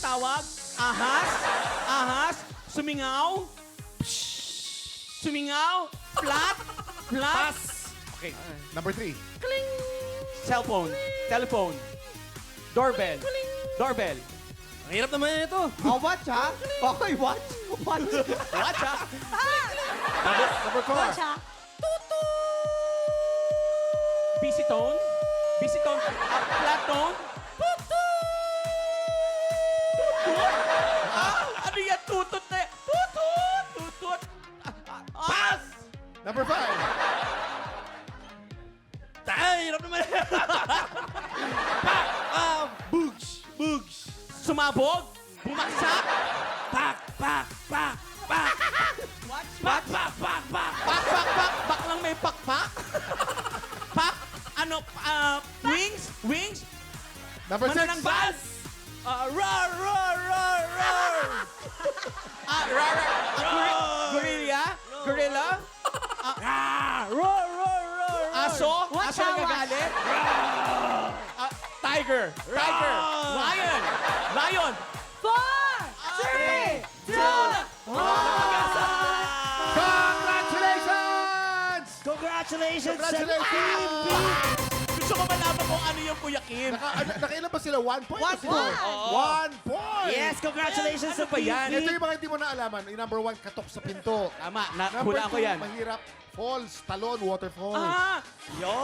tawag? Ahas? Ahas? Sumingaw? Sumingaw? Flat? Flat? Pass. Okay. Number 3. Cellphone. Telephone. Doorbell. Doorbell. Ang hirap naman ito. Oh, watch, ha? Okay, watch. Watch. Watch, ha? Number 4. Watch ha. Busy tone. Busy tone. Flat tone. Tutut. Ano yan? Tutut na yan. Tutut. Tutut. Pass! Number 5. Ay, hirap naman. Bugs. Bugs. Sumabog. Bumaksak. Pak, pak, pak, pak. Watch, Pak, pak, pak, pak. Pak, pak, pak. Pak lang may pak-pak. Pak. Ano? Wings? Wings? Number 6. Mananang bas. Roar, roar, roar, roar. Roar, roar. Gorilla? Gorilla? Roar, roar, roar. Aso? Watch Aso out, nagagalit? Tiger. Tiger. Lion. Lion. 4, 3, 2, 1. Congratulations! Congratulations, Congratulations! Gusto ko malaman kung ano yung Kuya Kim. Nakailan ba sila? 1 point? 1 point. 1 point! Yes, congratulations Ano sa ba yan? Ito yung mga hindi mo naalaman. Yung number 1, katok sa pinto. Tama, Number nakulaan ko 2, yan. mahirap. Falls, talon, waterfall. Yo!